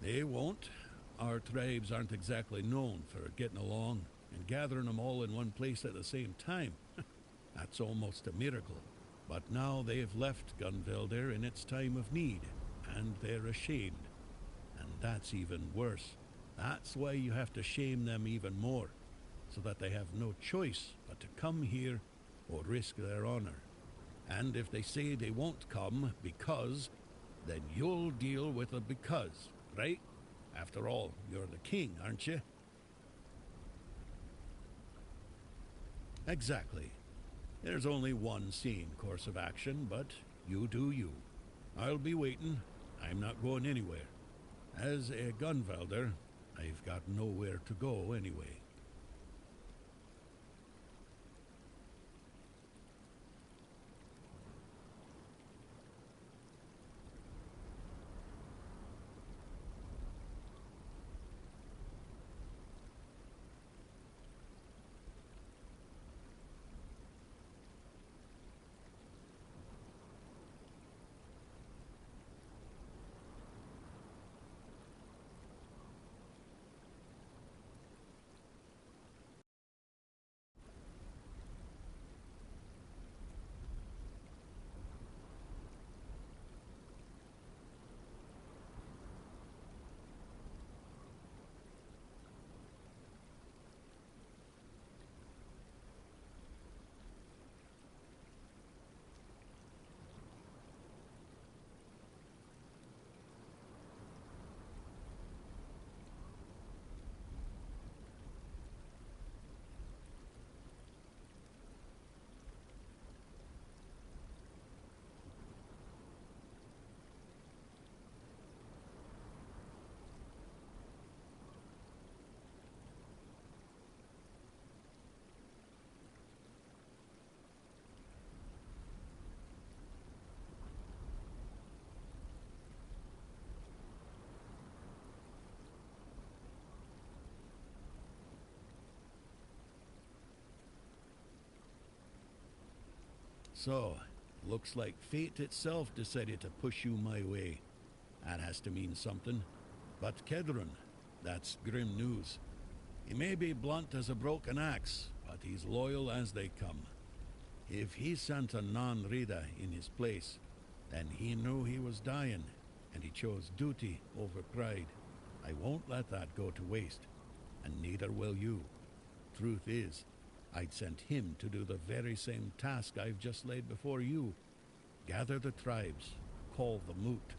They won't. Our tribes aren't exactly known for getting along, and gathering them all in one place at the same time. That's almost a miracle. But now they've left Gunvelder in its time of need, and they're ashamed. And that's even worse. That's why you have to shame them even more, so that they have no choice but to come here or risk their honor. And if they say they won't come because, then you'll deal with a because, right? After all, you're the king, aren't you? Exactly. There's only one sane course of action, but you do you. I'll be waiting. I'm not going anywhere. As a Gunvelder, I've got nowhere to go anyway. So, looks like fate itself decided to push you my way. That has to mean something. But Kedrun, that's grim news. He may be blunt as a broken axe, but he's loyal as they come. If he sent a non-Rida in his place, then he knew he was dying, and he chose duty over pride. I won't let that go to waste, and neither will you. Truth is, I'd sent him to do the very same task I've just laid before you. Gather the tribes, call the moot.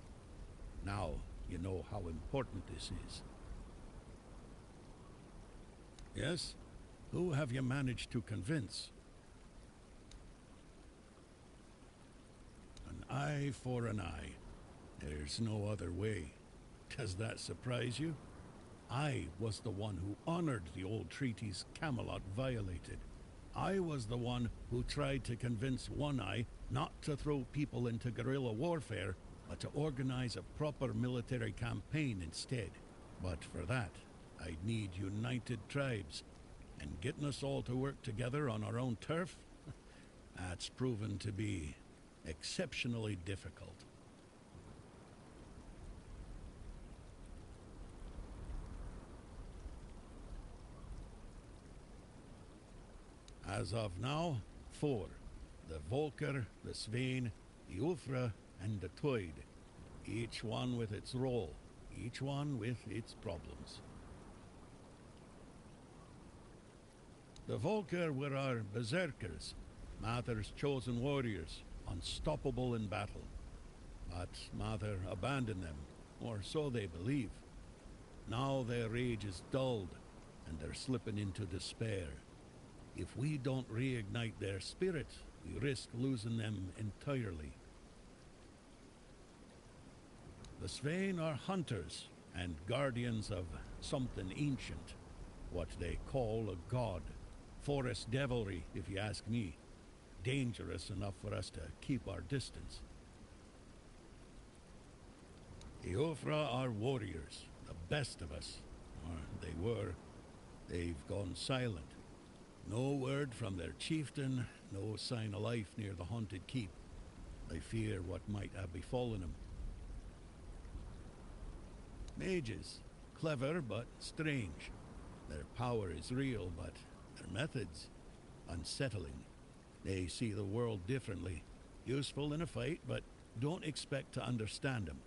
Now you know how important this is. Yes? Who have you managed to convince? An eye for an eye. There's no other way. Does that surprise you? I was the one who honored the old treaties Camelot violated. I was the one who tried to convince One Eye not to throw people into guerrilla warfare, but to organize a proper military campaign instead. But for that, I'd need united tribes. And getting us all to work together on our own turf? That's proven to be exceptionally difficult. As of now, 4. The Volker, the Svein, the Ulfra, and the Toyd. Each one with its role, each one with its problems. The Volker were our berserkers, Mather's chosen warriors, unstoppable in battle. But Mather abandoned them, or so they believe. Now their rage is dulled, and they're slipping into despair. If we don't reignite their spirit, we risk losing them entirely. The Svein are hunters and guardians of something ancient, what they call a god. Forest devilry, if you ask me. Dangerous enough for us to keep our distance. The Ofra are warriors, the best of us. Or they were. They've gone silent. No word from their chieftain, no sign of life near the haunted keep. I fear what might have befallen him. Mages, clever but strange. Their power is real, but their methods, unsettling. They see the world differently. Useful in a fight, but don't expect to understand them.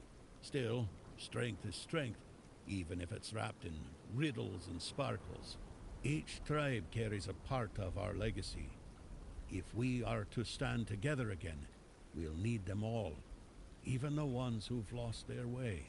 Still, strength is strength, even if it's wrapped in riddles and sparkles. Each tribe carries a part of our legacy. If we are to stand together again, we'll need them all, even the ones who've lost their way.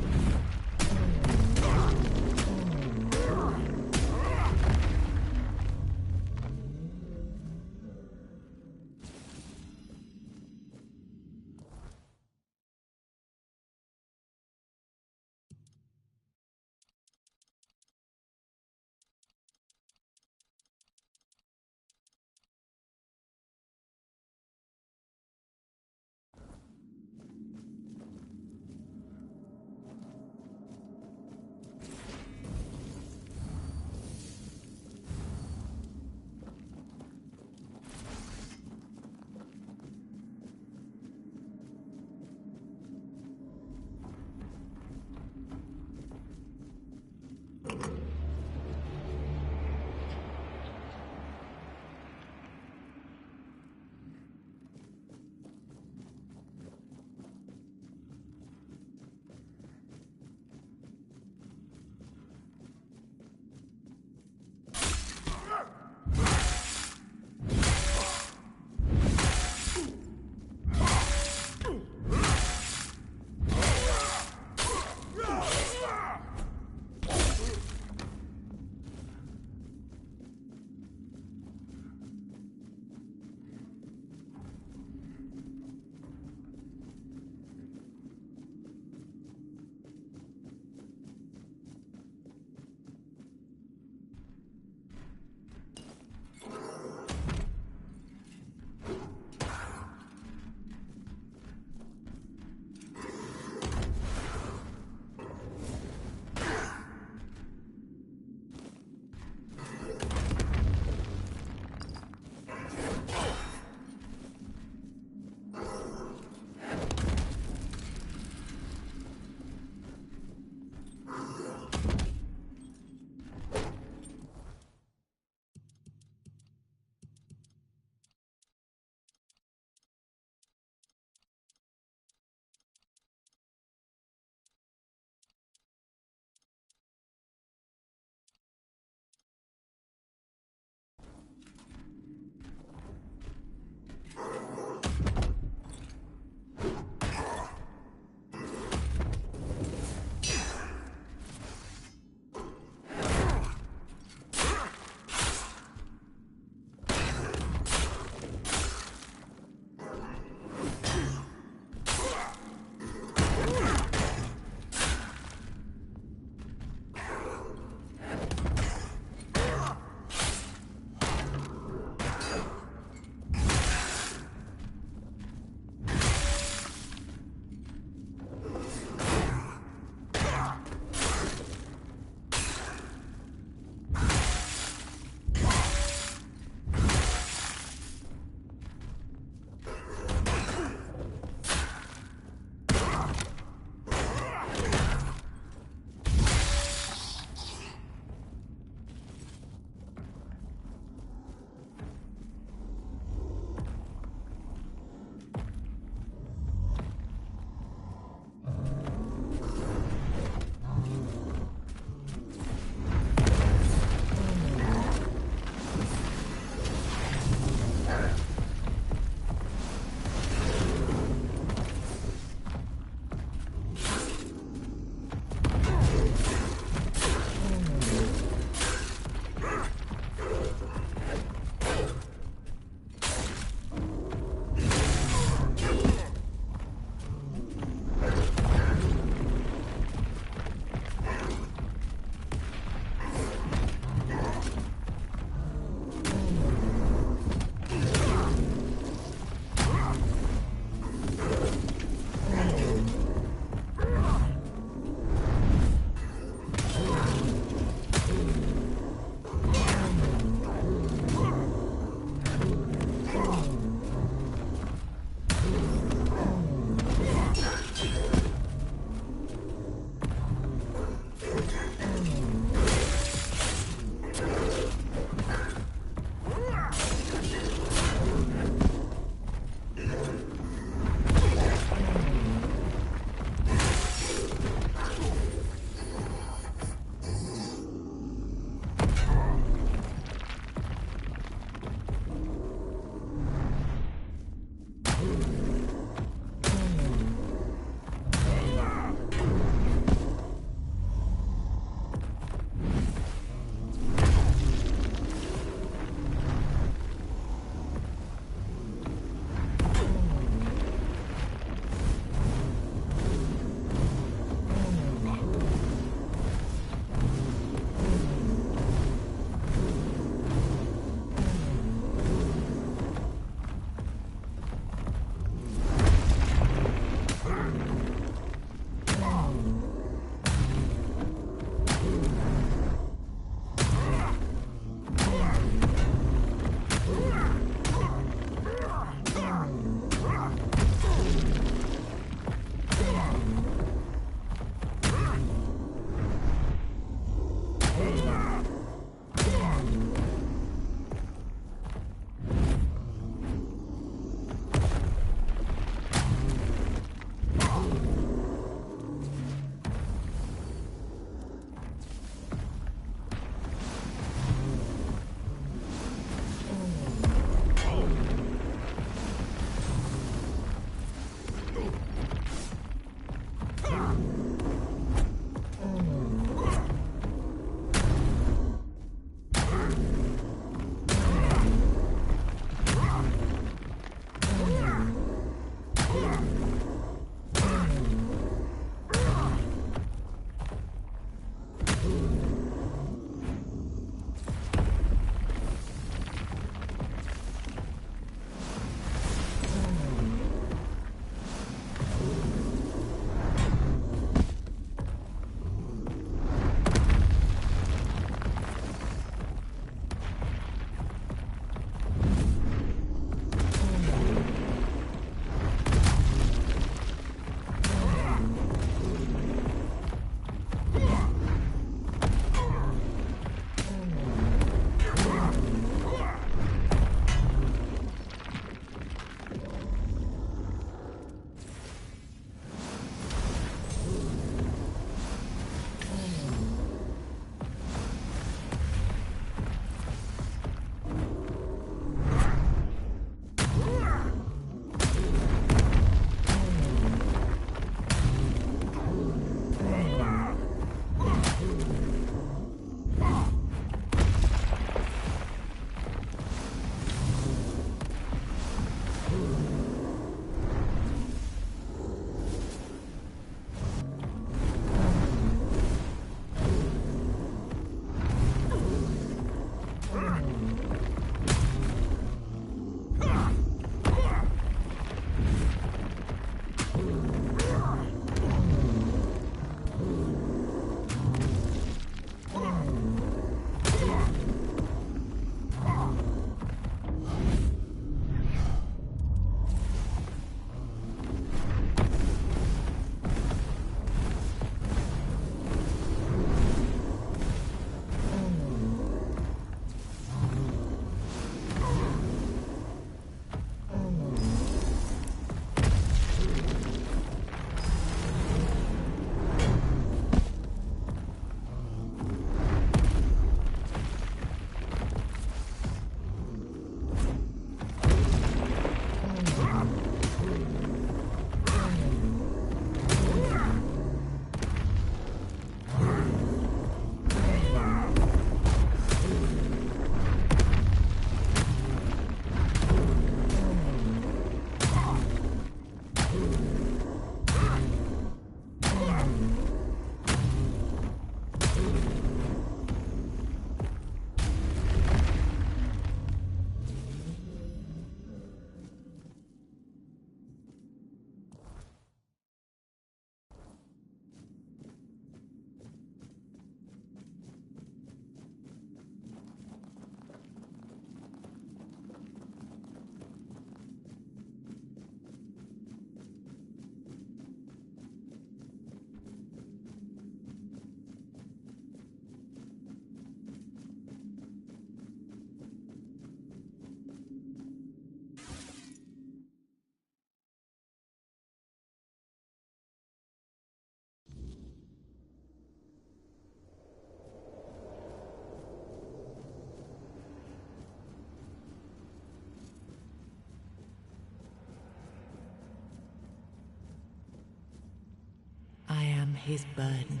his burden,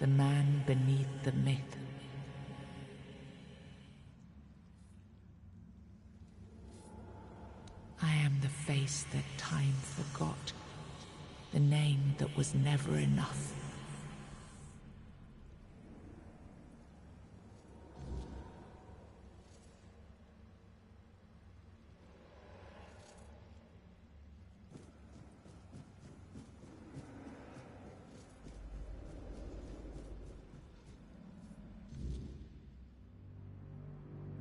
the man beneath the myth. I am the face that time forgot, the name that was never enough.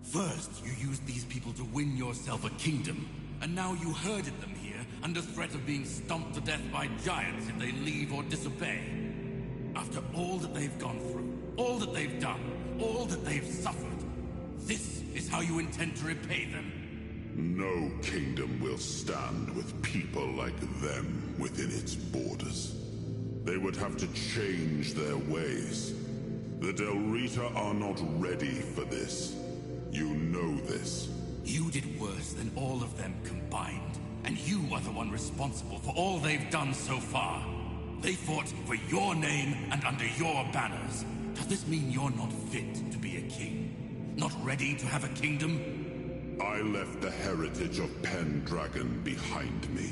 First, you used these people to win yourself a kingdom, and now you herded them here under threat of being stomped to death by giants if they leave or disobey. After all that they've gone through, all that they've done, all that they've suffered, this is how you intend to repay them? No kingdom will stand with people like them within its borders. They would have to change their ways. The Del Rita are not ready for this. You know this. You did worse than all of them combined, and you are the one responsible for all they've done so far. They fought for your name and under your banners. Does this mean you're not fit to be a king? Not ready to have a kingdom? I left the heritage of Pendragon behind me.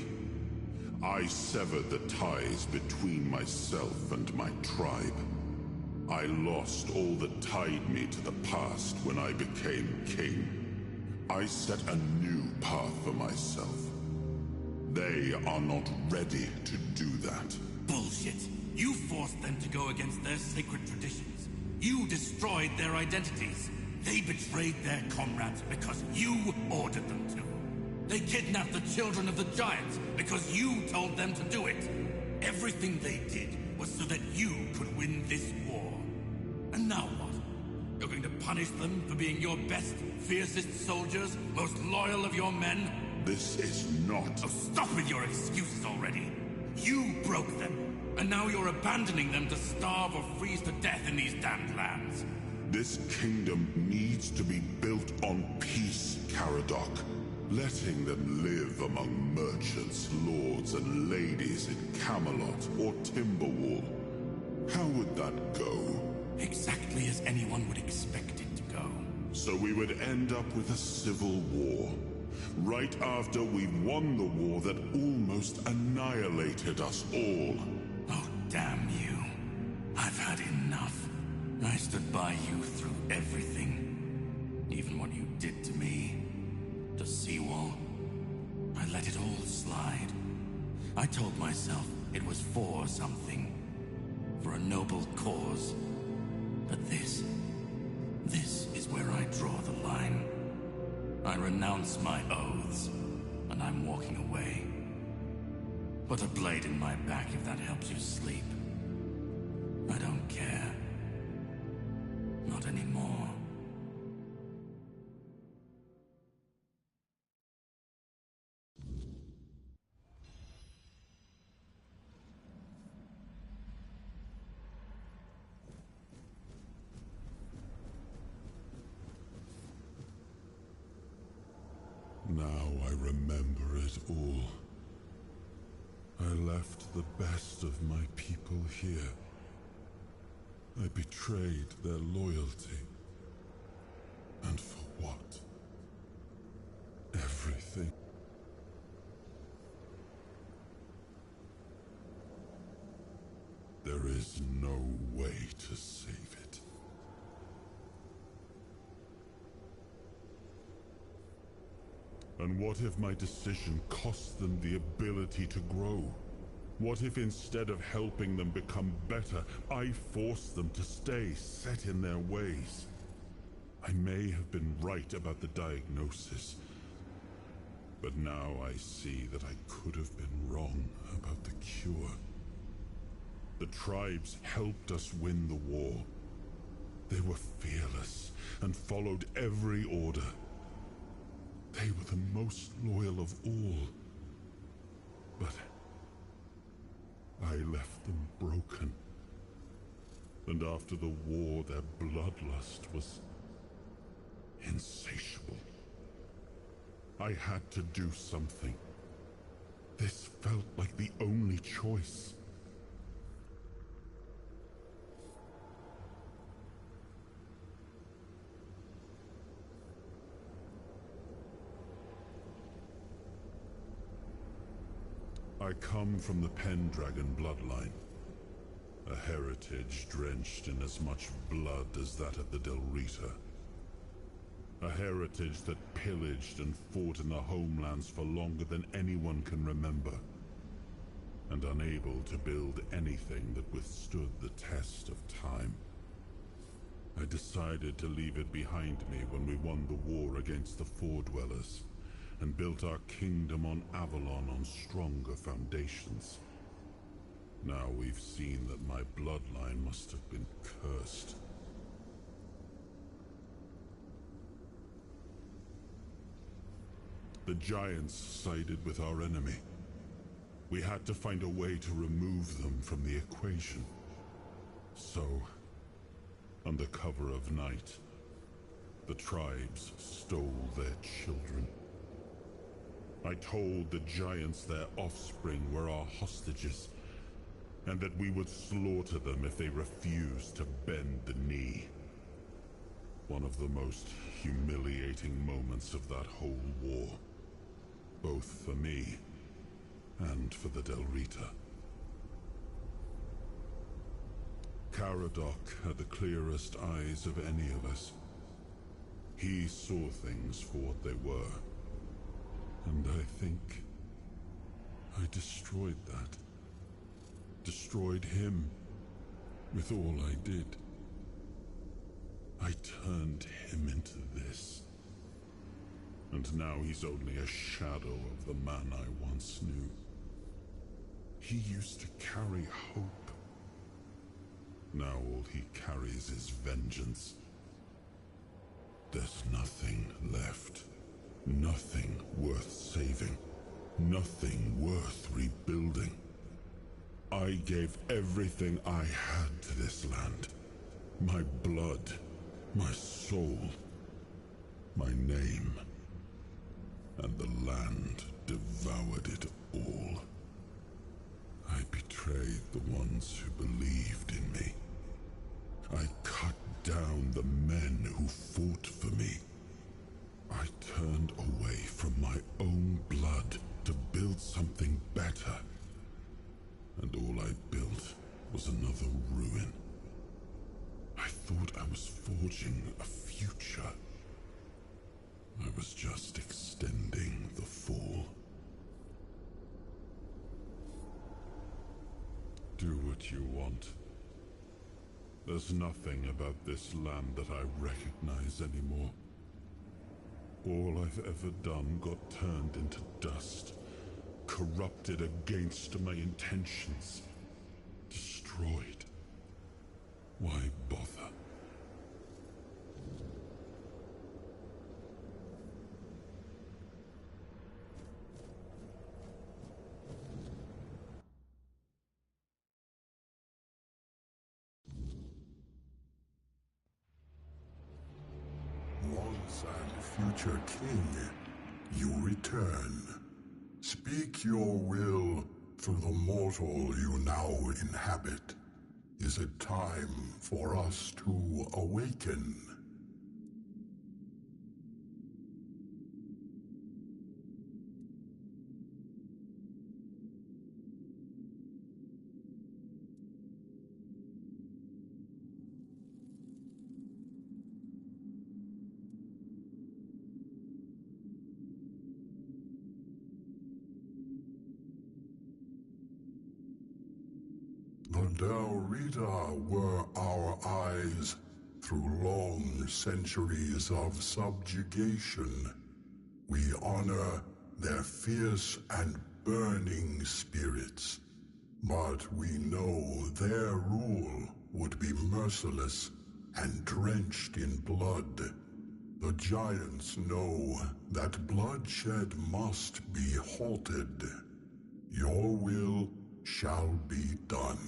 I severed the ties between myself and my tribe. I lost all that tied me to the past when I became king. I set a new path for myself. They are not ready to do that. Bullshit. You forced them to go against their sacred traditions. You destroyed their identities. They betrayed their comrades because you ordered them to. They kidnapped the children of the giants because you told them to do it. Everything they did was so that you could win this war. And now what? You're going to punish them for being your best, fiercest soldiers, most loyal of your men? This is not... Oh, stop with your excuses already. You broke them, and now you're abandoning them to starve or freeze to death in these damned lands. This kingdom needs to be built on peace, Caradoc. Letting them live among merchants, lords, and ladies in Camelot or Timberwall. How would that go? Exactly as anyone would expect it to go. So we would end up with a civil war. Right after we've won the war that almost annihilated us all. Oh, damn you. I've had enough. I stood by you through everything. Even what you did to me. To Seawall. I let it all slide. I told myself it was for something. For a noble cause. But this is where I draw the line. I renounce my oaths, and I'm walking away. Put a blade in my back if that helps you sleep. I don't care. Not anymore. Now I remember it all. I left the best of my people here. I betrayed their loyalty. And for what? Everything. There is no way to save it. And what if my decision cost them the ability to grow? What if instead of helping them become better, I forced them to stay set in their ways? I may have been right about the diagnosis, but now I see that I could have been wrong about the cure. The tribes helped us win the war. They were fearless and followed every order. They were the most loyal of all. But I left them broken. And after the war, their bloodlust was insatiable. I had to do something. This felt like the only choice. I come from the Pendragon bloodline, a heritage drenched in as much blood as that of the Del Rita. A heritage that pillaged and fought in the homelands for longer than anyone can remember, and unable to build anything that withstood the test of time. I decided to leave it behind me when we won the war against the Four-Dwellers, and built our kingdom on Avalon on stronger foundations. Now we've seen that my bloodline must have been cursed. The Giants sided with our enemy. We had to find a way to remove them from the equation. So, under cover of night, the tribes stole their children. I told the Giants their offspring were our hostages, and that we would slaughter them if they refused to bend the knee. One of the most humiliating moments of that whole war, both for me and for the Del Rita. Caradoc had the clearest eyes of any of us. He saw things for what they were, and I think I destroyed that. Destroyed him with all I did. I turned him into this. And now he's only a shadow of the man I once knew. He used to carry hope. Now all he carries is vengeance. There's nothing left. Nothing worth saving. Nothing worth rebuilding. I gave everything I had to this land. My blood, my soul, my name. And the land devoured it all. I betrayed the ones who believed in me. I cut down the men who fought for me. I turned away from my own blood to build something better. And all I built was another ruin. I thought I was forging a future. I was just extending the fall. Do what you want. There's nothing about this land that I recognize anymore. All I've ever done got turned into dust, corrupted against my intentions, destroyed. Why bother? Once and future king, you return. Speak your will through the mortal you now inhabit. Is it time for us to awaken? The Del Rita were our eyes through long centuries of subjugation. We honor their fierce and burning spirits, but we know their rule would be merciless and drenched in blood. The Giants know that bloodshed must be halted. Your will shall be done.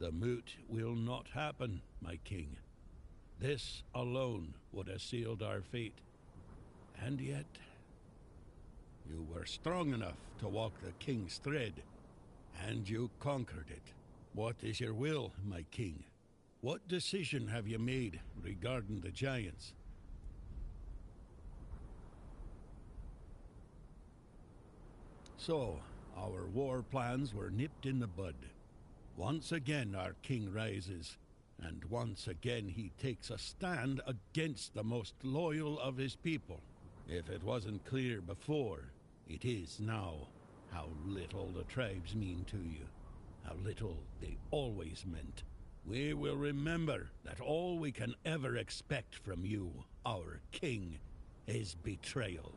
The moot will not happen, my king. This alone would have sealed our fate. And yet, you were strong enough to walk the king's thread, and you conquered it. What is your will, my king? What decision have you made regarding the giants? So, our war plans were nipped in the bud. Once again our king rises, and once again he takes a stand against the most loyal of his people. If it wasn't clear before, it is now how little the tribes mean to you, how little they always meant. We will remember that all we can ever expect from you, our king, is betrayal.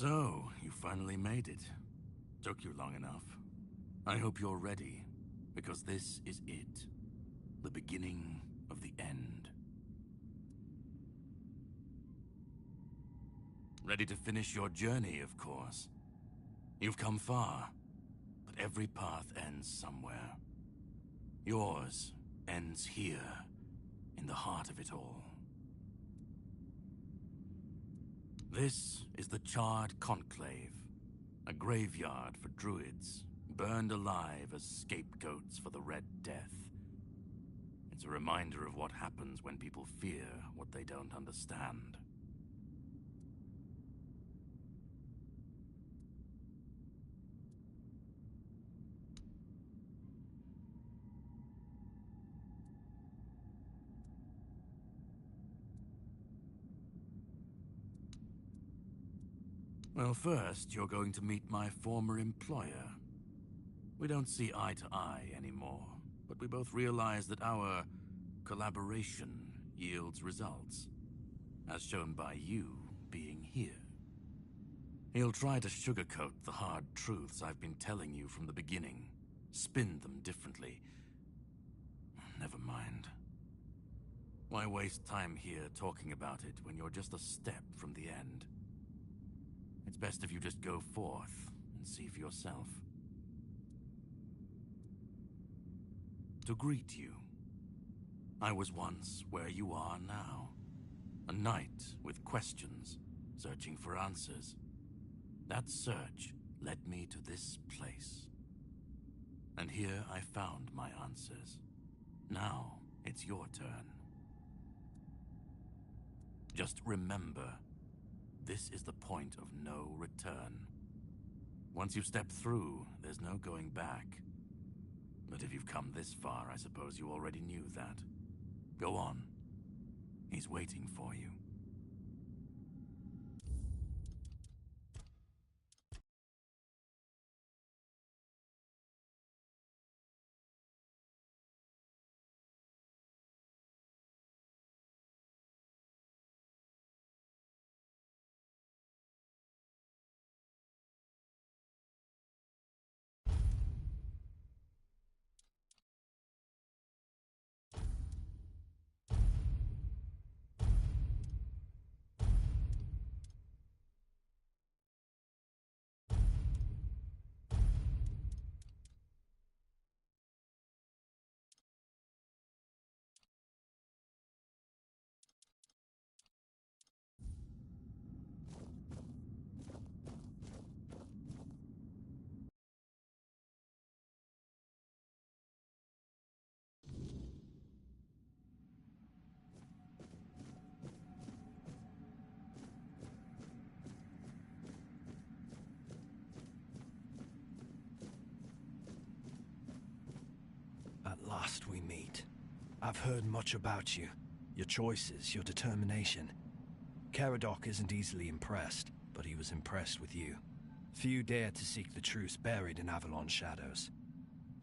So, you finally made it. Took you long enough. I hope you're ready, because this is it. The beginning of the end. Ready to finish your journey, of course. You've come far, but every path ends somewhere. Yours ends here, in the heart of it all. This is the Charred Conclave, a graveyard for druids, burned alive as scapegoats for the Red Death. It's a reminder of what happens when people fear what they don't understand. Well, first, you're going to meet my former employer. We don't see eye to eye anymore, but we both realize that our collaboration yields results, as shown by you being here. He'll try to sugarcoat the hard truths I've been telling you from the beginning, spin them differently. Never mind. Why waste time here talking about it when you're just a step from the end? It's best if you just go forth and see for yourself. To greet you, I was once where you are now. A knight with questions, searching for answers. That search led me to this place. And here I found my answers. Now it's your turn. Just remember, this is the point of no return. Once you step through, there's no going back. But if you've come this far, I suppose you already knew that. Go on. He's waiting for you. At last we meet. I've heard much about you. Your choices, your determination. Caradoc isn't easily impressed, but he was impressed with you. Few dare to seek the truth buried in Avalon's shadows.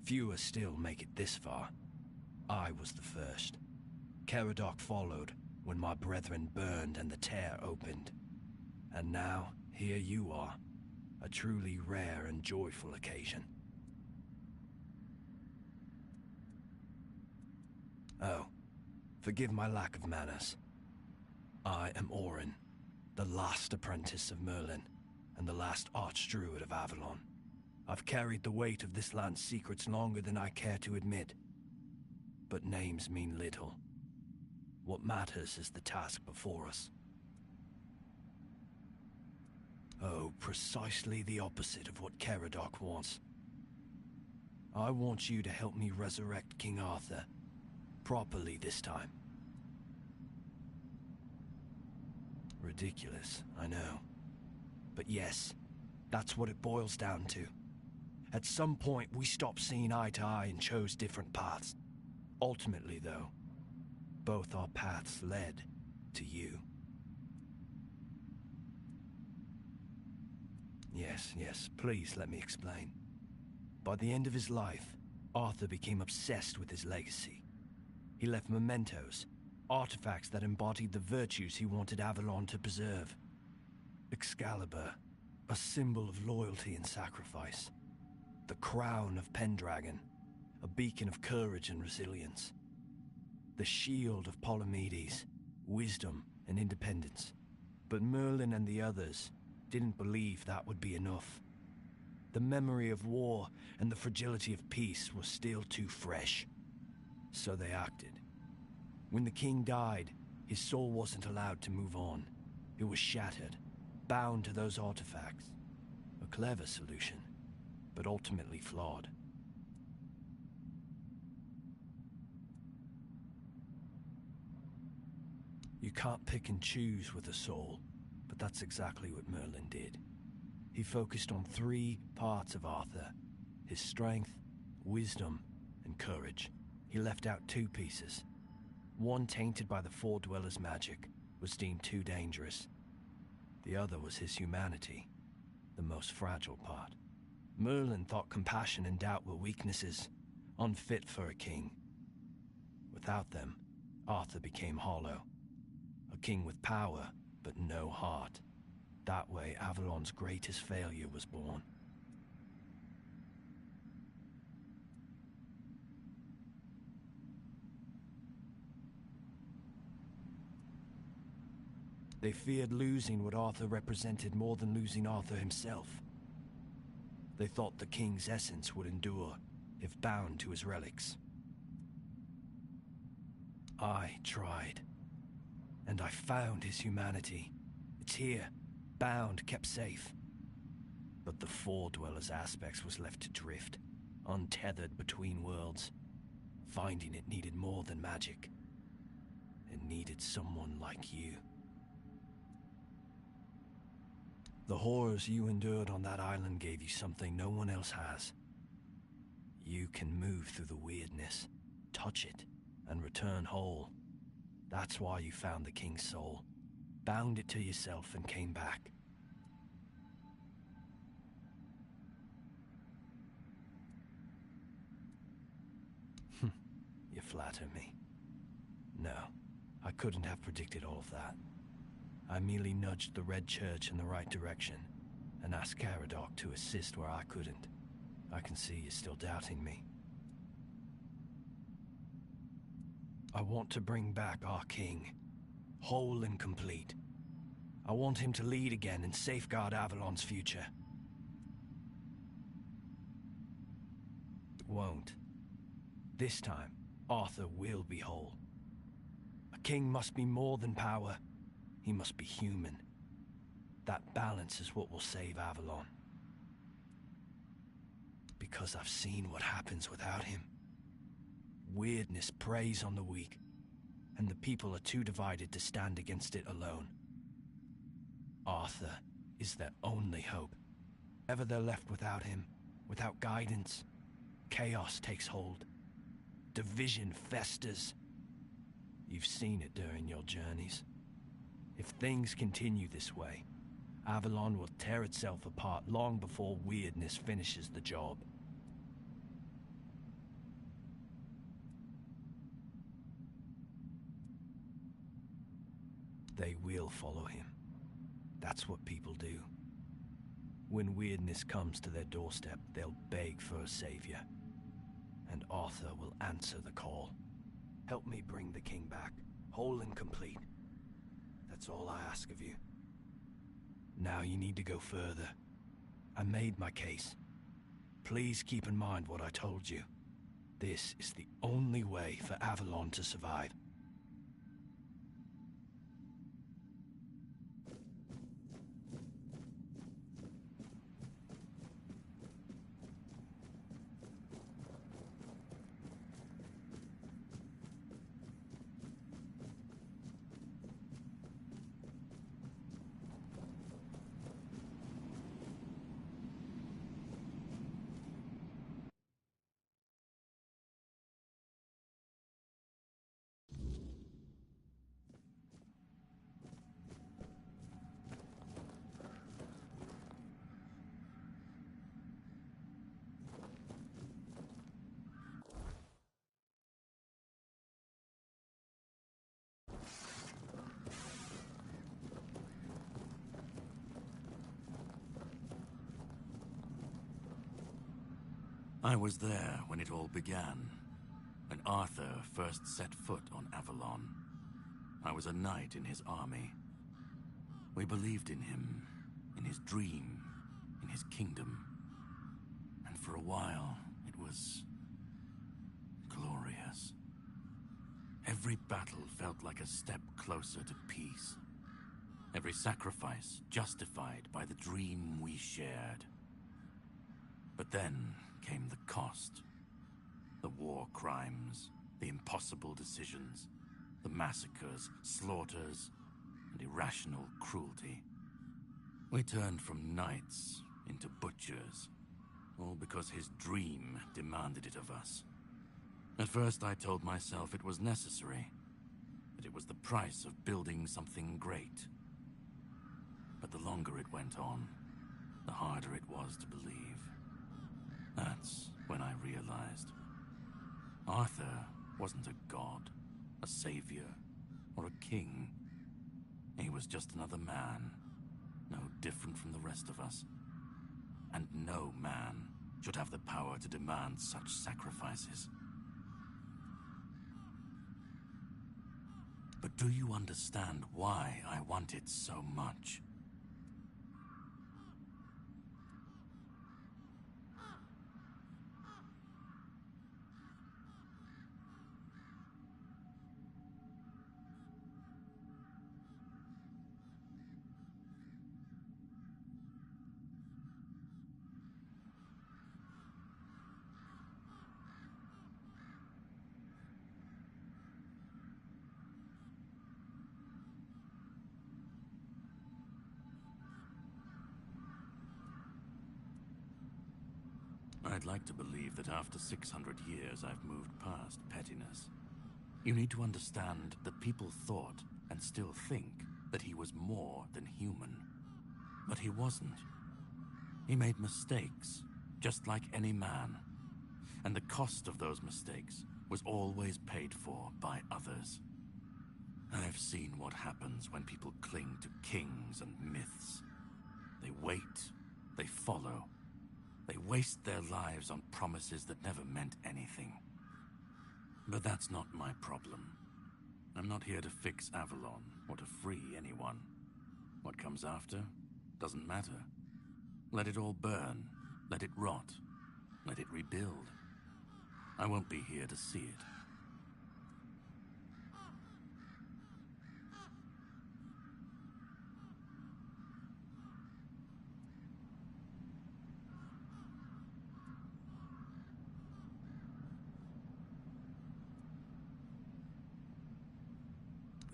Fewer still make it this far. I was the first. Caradoc followed when my brethren burned and the tear opened. And now, here you are. A truly rare and joyful occasion. Oh, forgive my lack of manners. I am Orin, the last apprentice of Merlin, and the last archdruid of Avalon. I've carried the weight of this land's secrets longer than I care to admit. But names mean little. What matters is the task before us. Oh, precisely the opposite of what Caradoc wants. I want you to help me resurrect King Arthur. Properly this time. Ridiculous, I know. But yes, that's what it boils down to. At some point, we stopped seeing eye to eye and chose different paths. Ultimately, though, both our paths led to you. Yes, please let me explain. By the end of his life, Arthur became obsessed with his legacy. He left mementos, artifacts that embodied the virtues he wanted Avalon to preserve. Excalibur, A symbol of loyalty and sacrifice. The crown of Pendragon, a beacon of courage and resilience. The shield of Palamedes, wisdom and independence. But Merlin and the others didn't believe that would be enough. The memory of war and the fragility of peace was still too fresh. So they acted. When the king died, his soul wasn't allowed to move on. It was shattered, bound to those artifacts. A clever solution, but ultimately flawed. You can't pick and choose with a soul, but that's exactly what Merlin did. He focused on 3 parts of Arthur: his strength, wisdom, and courage. He left out 2 pieces. One, tainted by the Four Dwellers' magic, was deemed too dangerous. The other was his humanity, the most fragile part. Merlin thought compassion and doubt were weaknesses, unfit for a king. Without them, Arthur became hollow. A king with power, but no heart. That way, Avalon's greatest failure was born. They feared losing what Arthur represented more than losing Arthur himself. They thought the king's essence would endure, if bound to his relics. I tried. And I found his humanity. It's here, bound, kept safe. But the Four Dwellers' aspects was left to drift, untethered between worlds. Finding it needed more than magic. It needed someone like you. The horrors you endured on that island gave you something no one else has. You can move through the weirdness, touch it, and return whole. That's why you found the king's soul, bound it to yourself, and came back. You flatter me. No, I couldn't have predicted all of that. I merely nudged the Red Church in the right direction, and asked Caradoc to assist where I couldn't. I can see you're still doubting me. I want to bring back our king, whole and complete. I want him to lead again and safeguard Avalon's future. It won't. This time, Arthur will be whole. A king must be more than power. He must be human. That balance is what will save Avalon. Because I've seen what happens without him. Weirdness preys on the weak, and the people are too divided to stand against it alone. Arthur is their only hope. Ever they're left without him, without guidance, chaos takes hold. Division festers. You've seen it during your journeys. If things continue this way, Avalon will tear itself apart long before weirdness finishes the job. They will follow him. That's what people do. When weirdness comes to their doorstep, they'll beg for a savior. And Arthur will answer the call. Help me bring the king back, whole and complete. That's all I ask of you. Now you need to go further. I made my case. Please keep in mind what I told you. This is the only way for Avalon to survive. I was there when it all began, when Arthur first set foot on Avalon. I was a knight in his army. We believed in him, in his dream, in his kingdom. And for a while, it was glorious. Every battle felt like a step closer to peace. Every sacrifice justified by the dream we shared. But then came the cost. The war crimes, the impossible decisions, the massacres, slaughters, and irrational cruelty. We turned from knights into butchers, all because his dream demanded it of us. At first I told myself it was necessary, that it was the price of building something great. But the longer it went on, the harder it was to believe. That's when I realized Arthur wasn't a god, a savior, or a king. He was just another man, no different from the rest of us. And no man should have the power to demand such sacrifices. But do you understand why I want it so much? I'd like to believe that after 600 years I've moved past pettiness. You need to understand that people thought, and still think, that he was more than human. But he wasn't. He made mistakes, just like any man. And the cost of those mistakes was always paid for by others. I've seen what happens when people cling to kings and myths. They wait, they follow. They waste their lives on promises that never meant anything. But that's not my problem. I'm not here to fix Avalon or to free anyone. What comes after doesn't matter. Let it all burn. Let it rot. Let it rebuild. I won't be here to see it.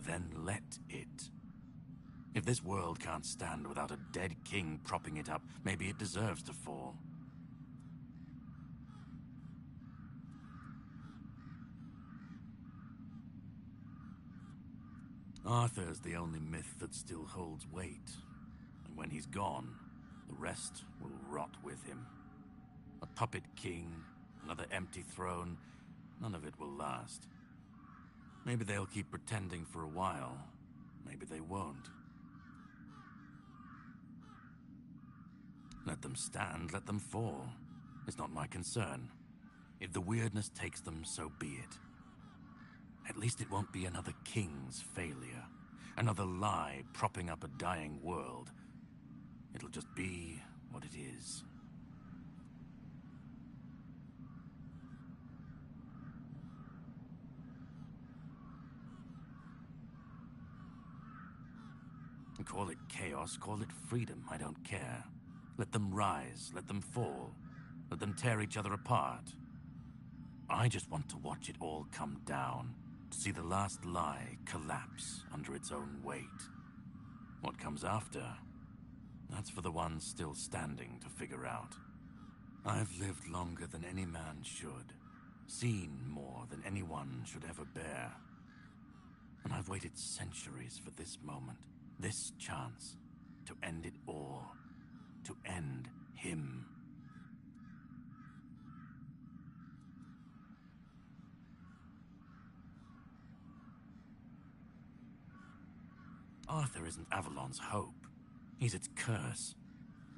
Then let it. If this world can't stand without a dead king propping it up, maybe it deserves to fall. Arthur's the only myth that still holds weight. And when he's gone, the rest will rot with him. A puppet king, another empty throne, none of it will last. Maybe they'll keep pretending for a while. Maybe they won't. Let them stand, let them fall. It's not my concern. If the weirdness takes them, so be it. At least it won't be another king's failure. Another lie propping up a dying world. It'll just be what it is. Call it chaos, call it freedom, I don't care. Let them rise, let them fall, let them tear each other apart. I just want to watch it all come down, to see the last lie collapse under its own weight. What comes after? That's for the ones still standing to figure out. I've lived longer than any man should, seen more than anyone should ever bear. And I've waited centuries for this moment. This chance to end it all, to end him. Arthur isn't Avalon's hope. He's its curse.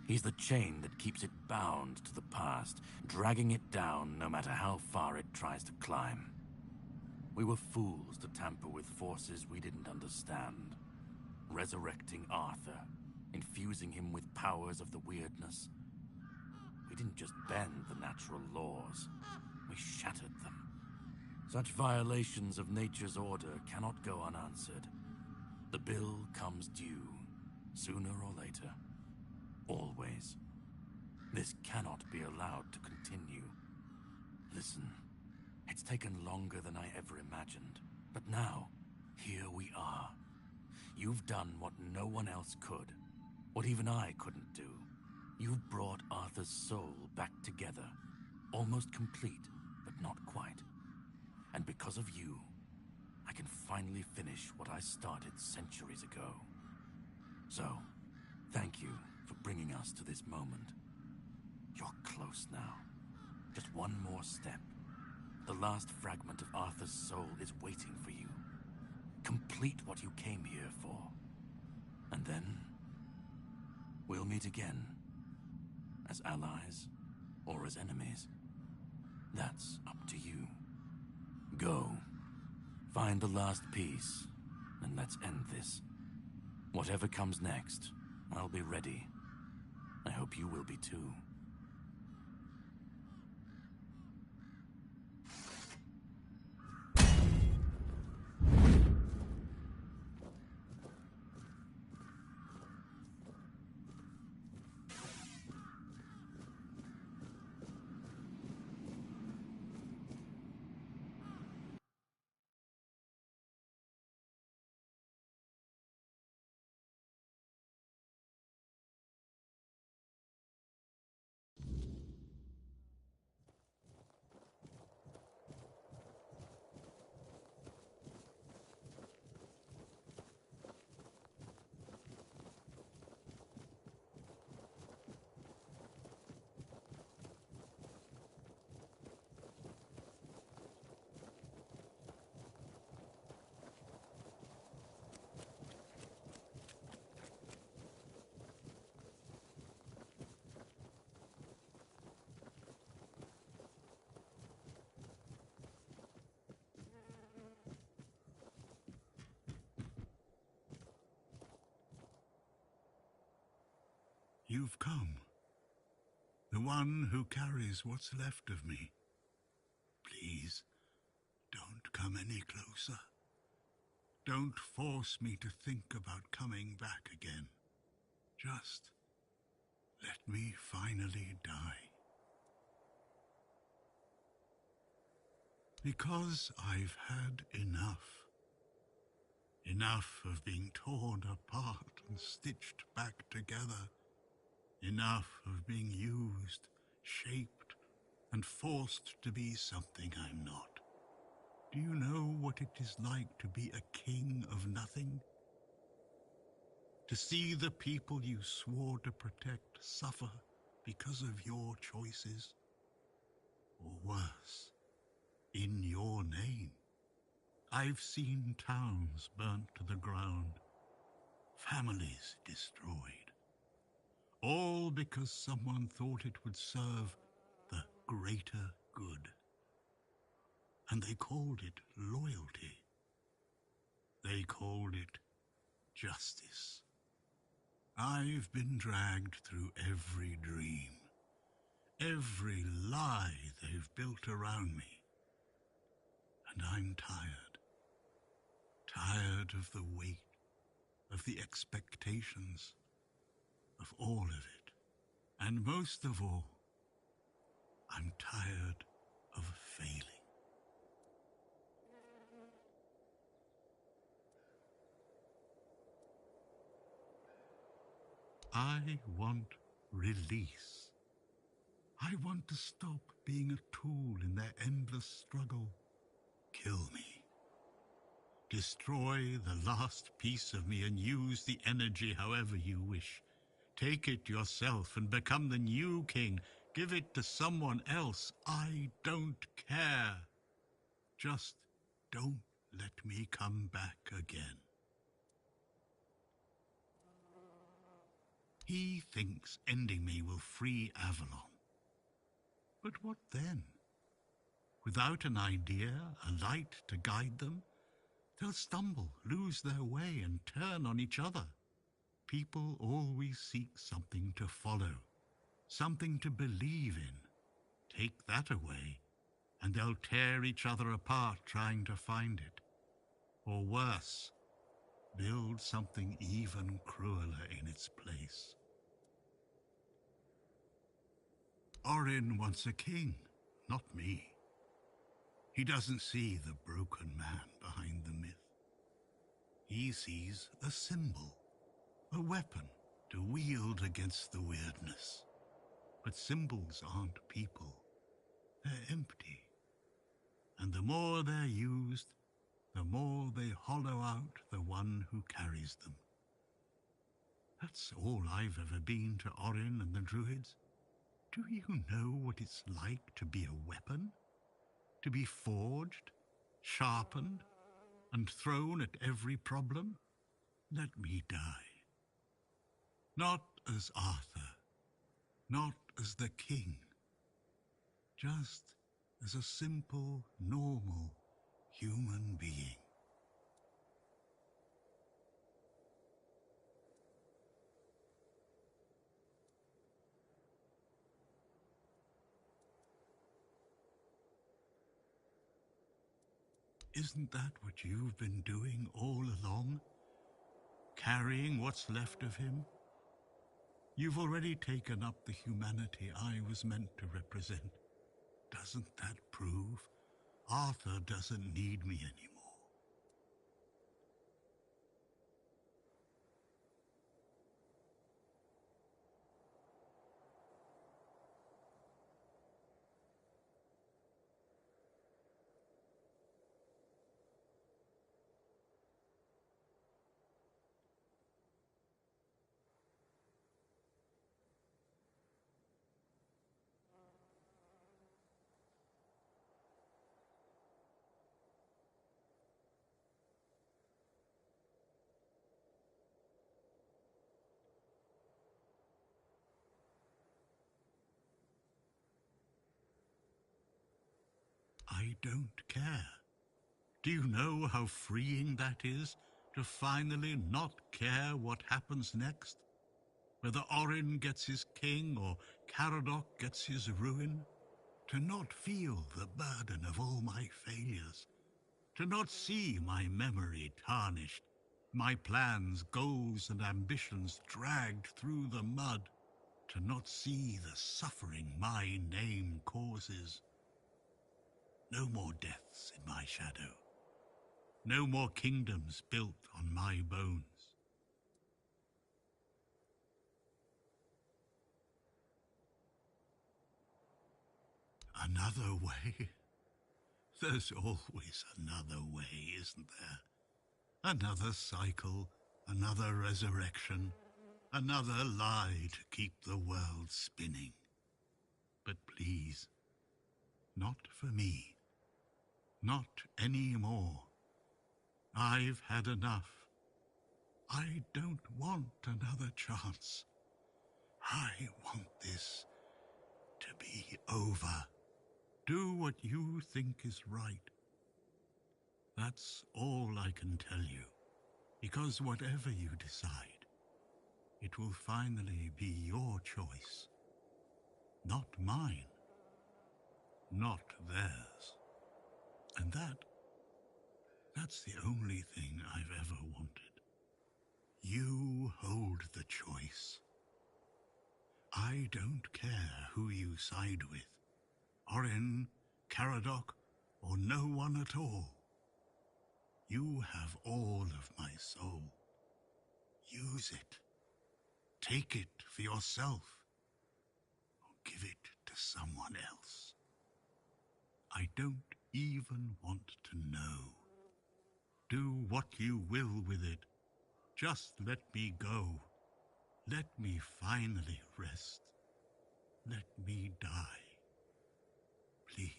He's the chain that keeps it bound to the past, dragging it down no matter how far it tries to climb. We were fools to tamper with forces we didn't understand. Resurrecting Arthur, infusing him with powers of the weirdness. We didn't just bend the natural laws, we shattered them. Such violations of nature's order cannot go unanswered. The bill comes due, sooner or later. Always. This cannot be allowed to continue. Listen, it's taken longer than I ever imagined, but now, here we are. You've done what no one else could, what even I couldn't do. You've brought Arthur's soul back together, almost complete, but not quite. And because of you, I can finally finish what I started centuries ago. So, thank you for bringing us to this moment. You're close now. Just one more step. The last fragment of Arthur's soul is waiting for you. Complete what you came here for. And then, we'll meet again. As allies, or as enemies. That's up to you. Go. Find the last piece, and let's end this. Whatever comes next, I'll be ready. I hope you will be too. You've come. The one who carries what's left of me. Please, don't come any closer. Don't force me to think about coming back again. Just let me finally die. Because I've had enough. Enough of being torn apart and stitched back together. Enough of being used, shaped, and forced to be something I'm not. Do you know what it is like to be a king of nothing? To see the people you swore to protect suffer because of your choices? Or worse, in your name. I've seen towns burnt to the ground, families destroyed. All because someone thought it would serve the greater good. And they called it loyalty. They called it justice. I've been dragged through every dream, every lie they've built around me. And I'm tired. Tired of the weight, of the expectations, of all of it. And most of all, I'm tired of failing. I want release. I want to stop being a tool in their endless struggle. Kill me. Destroy the last piece of me and use the energy however you wish. Take it yourself and become the new king. Give it to someone else. I don't care. Just don't let me come back again. He thinks ending me will free Avalon. But what then? Without an idea, a light to guide them, they'll stumble, lose their way, and turn on each other. People always seek something to follow, something to believe in. Take that away, and they'll tear each other apart trying to find it. Or worse, build something even crueler in its place. Orin wants a king, not me. He doesn't see the broken man behind the myth. He sees a symbol, a weapon to wield against the weirdness. But symbols aren't people. They're empty. And the more they're used, the more they hollow out the one who carries them. That's all I've ever been to Orin and the Druids. Do you know what it's like to be a weapon? To be forged, sharpened, and thrown at every problem? Let me die. Not as Arthur, not as the king, just as a simple, normal human being. Isn't that what you've been doing all along? Carrying what's left of him? You've already taken up the humanity I was meant to represent. Doesn't that prove Arthur doesn't need me anymore? I don't care. Do you know how freeing that is, to finally not care what happens next? Whether Orin gets his king or Caradoc gets his ruin? To not feel the burden of all my failures? To not see my memory tarnished, my plans, goals, and ambitions dragged through the mud? To not see the suffering my name causes? No more deaths in my shadow. No more kingdoms built on my bones. Another way? There's always another way, isn't there? Another cycle, another resurrection, another lie to keep the world spinning. But please, not for me. Not anymore. I've had enough. I don't want another chance. I want this to be over. Do what you think is right. That's all I can tell you, because whatever you decide, it will finally be your choice. Not mine. Not theirs. And that's the only thing I've ever wanted. You hold the choice. I don't care who you side with. Orin, Caradoc, or no one at all. You have all of my soul. Use it. Take it for yourself. Or give it to someone else. I don't even want to know. Do what you will with it. Just let me go. Let me finally rest. Let me die. Please.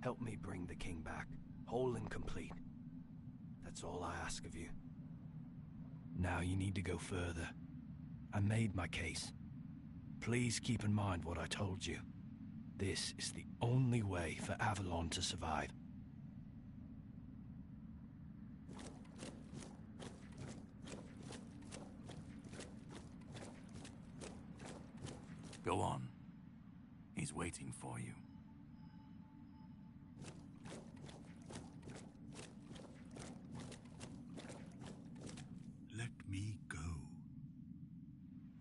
Help me bring the king back, whole and complete. That's all I ask of you. Now you need to go further. I made my case. Please keep in mind what I told you. This is the only way for Avalon to survive. Go on. He's waiting for you. Let me go.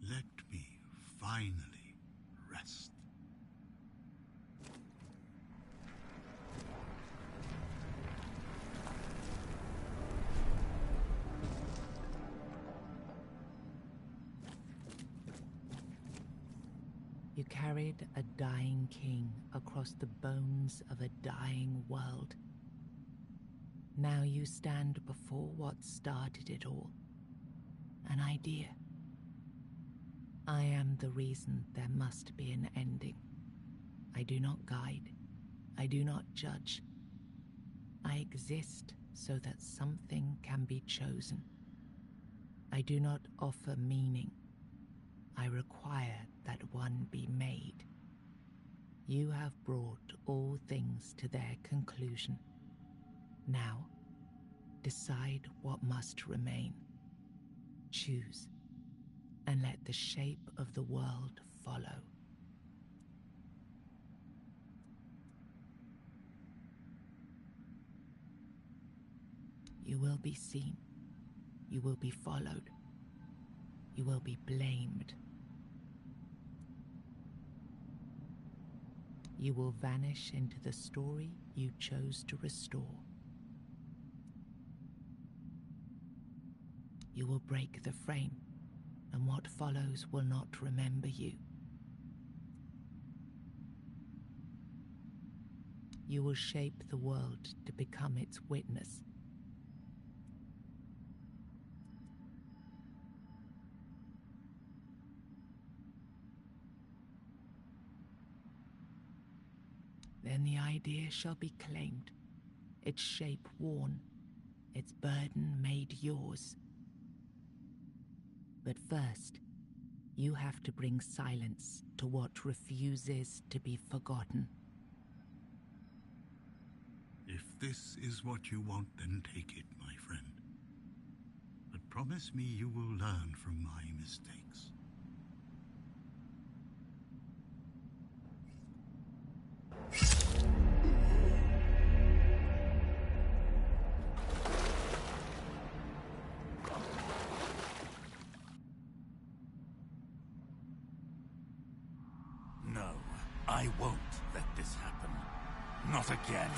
Let me finally rest. You carried a dying king across the bones of a dying world. Now you stand before what started it all. An idea. I am the reason there must be an ending. I do not guide. I do not judge. I exist so that something can be chosen. I do not offer meaning. I require that one be made. You have brought all things to their conclusion. Now, decide what must remain. Choose, and let the shape of the world follow. You will be seen. You will be followed. You will be blamed. You will vanish into the story you chose to restore. You will break the frame, and what follows will not remember you. You will shape the world to become its witness. Then the idea shall be claimed, its shape worn, its burden made yours. But first, you have to bring silence to what refuses to be forgotten. If this is what you want, then take it, my friend. But promise me you will learn from my mistakes. No, I won't let this happen. Not again.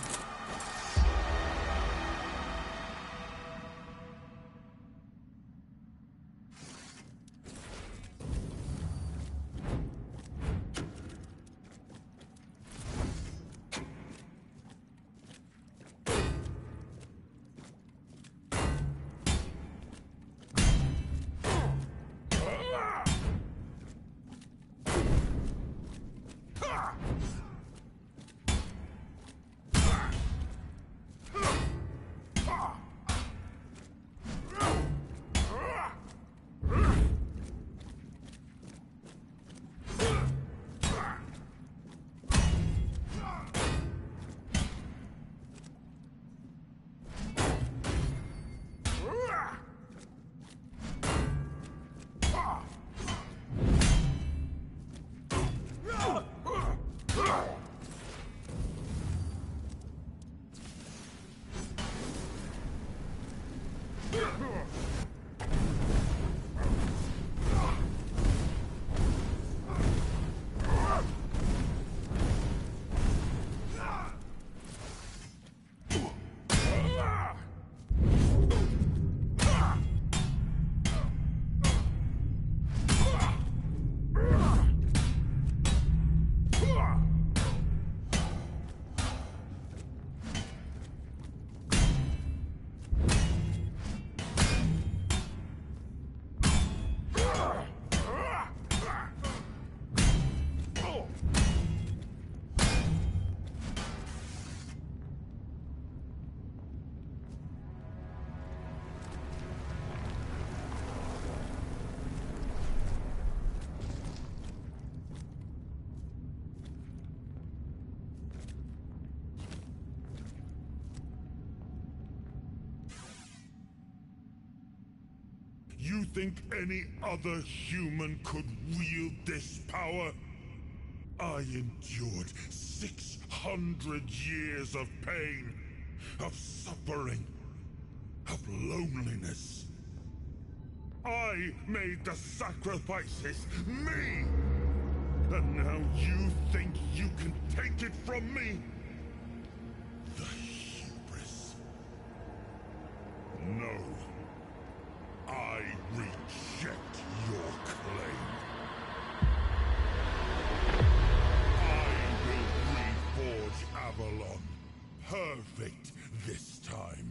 You think any other human could wield this power? I endured 600 years of pain, of suffering, of loneliness. I made the sacrifices, me! And now you think you can take it from me? The hubris. No. I reject your claim. I will reforge Avalon. Perfect this time.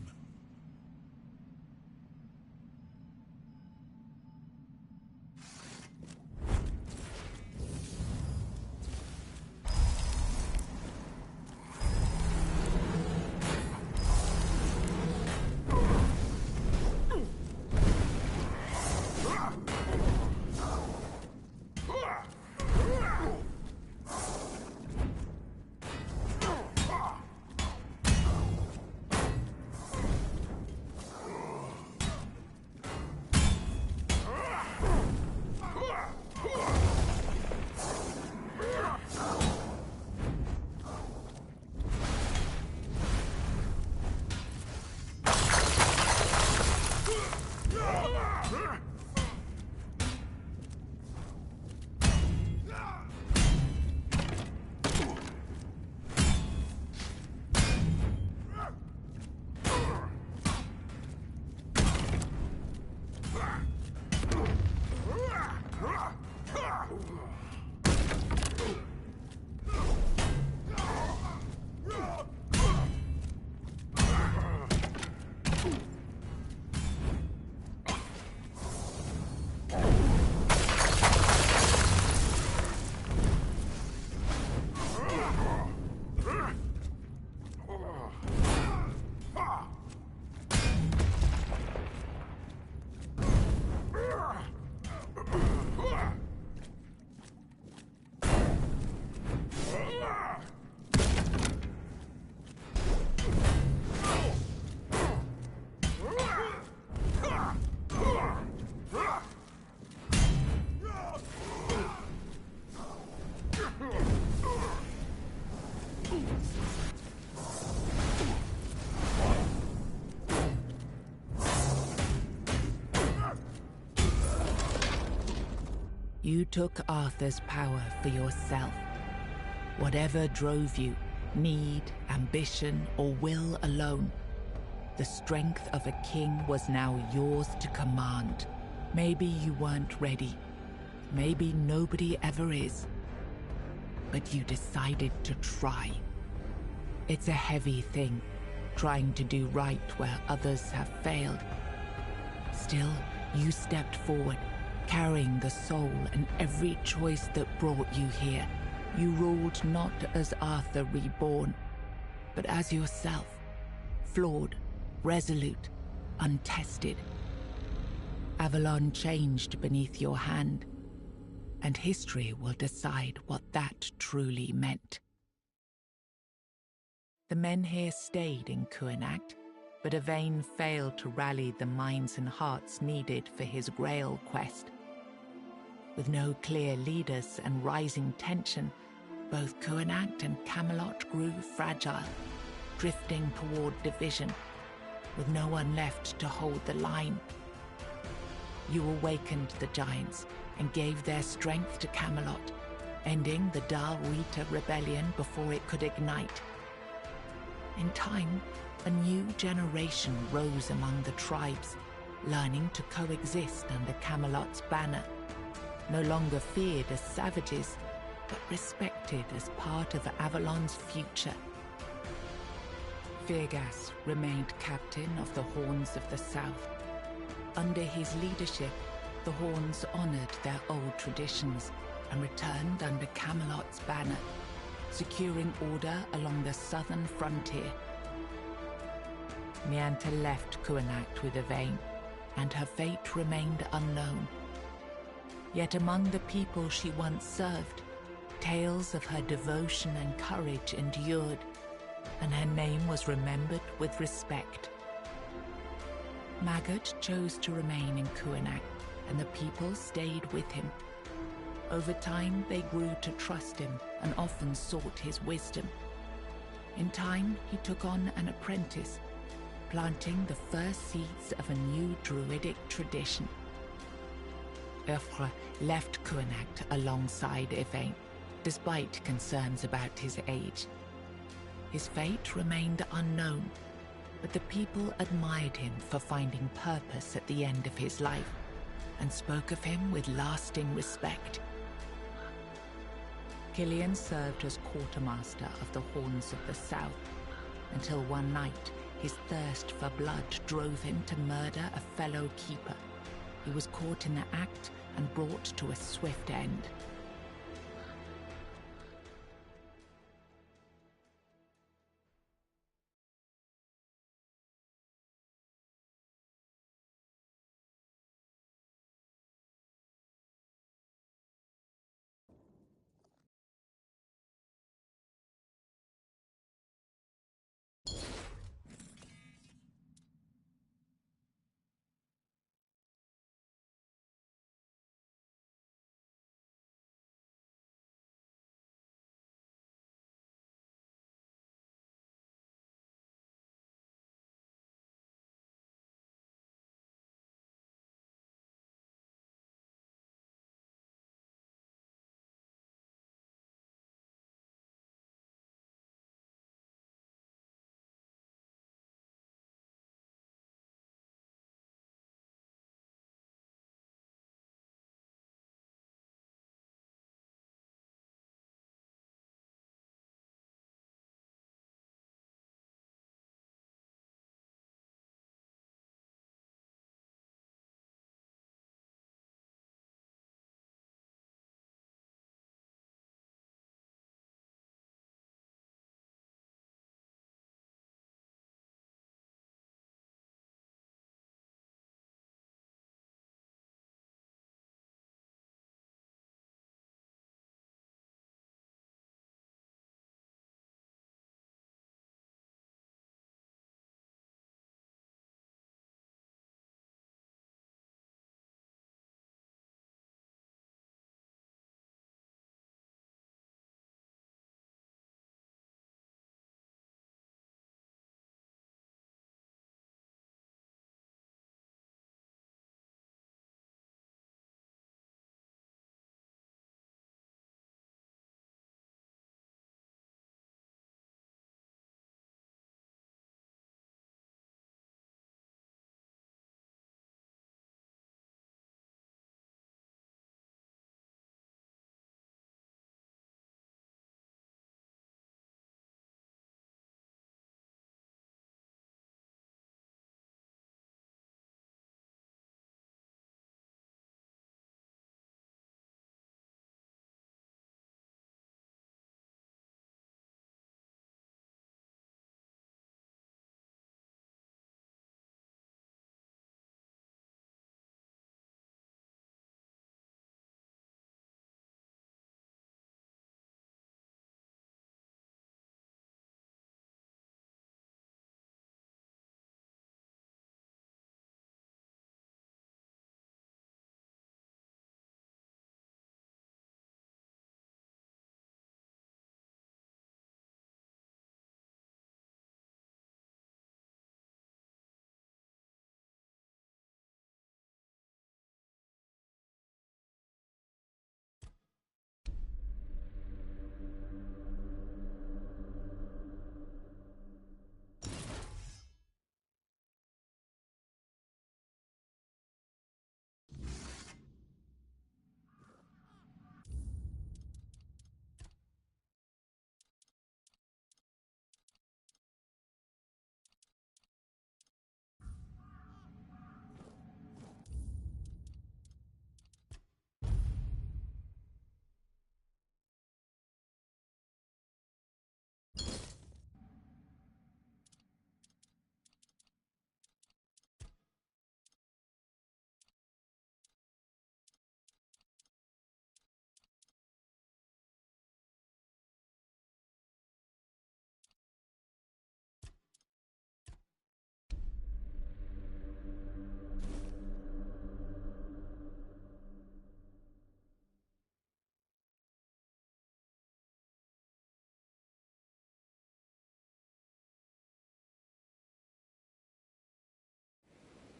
You took Arthur's power for yourself. Whatever drove you, need, ambition, or will alone, the strength of a king was now yours to command. Maybe you weren't ready. Maybe nobody ever is. But you decided to try. It's a heavy thing, trying to do right where others have failed. Still, you stepped forward, carrying the soul and every choice that brought you here. You ruled not as Arthur reborn, but as yourself, flawed, resolute, untested. Avalon changed beneath your hand, and history will decide what that truly meant. The men here stayed in Kuanacht, but Yvain failed to rally the minds and hearts needed for his Grail quest. With no clear leaders and rising tension, both Kuanacht and Camelot grew fragile, drifting toward division, with no one left to hold the line. You awakened the giants and gave their strength to Camelot, ending the Dal Rita rebellion before it could ignite. In time, a new generation rose among the tribes, learning to coexist under Camelot's banner, no longer feared as savages, but respected as part of Avalon's future. Firgas remained captain of the Horns of the South. Under his leadership, the Horns honored their old traditions and returned under Camelot's banner, securing order along the southern frontier. Nianta left Kuanacht with Yvain, and her fate remained unknown. Yet among the people she once served, tales of her devotion and courage endured, and her name was remembered with respect. Maggott chose to remain in Kuanak, and the people stayed with him. Over time, they grew to trust him and often sought his wisdom. In time, he took on an apprentice, planting the first seeds of a new druidic tradition. Urfre left Kuanak alongside Yvain, despite concerns about his age. His fate remained unknown, but the people admired him for finding purpose at the end of his life, and spoke of him with lasting respect. Killian served as quartermaster of the Horns of the South, until one night his thirst for blood drove him to murder a fellow keeper. He was caught in the act and brought to a swift end.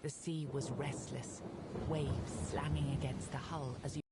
The sea was restless, waves slamming against the hull as you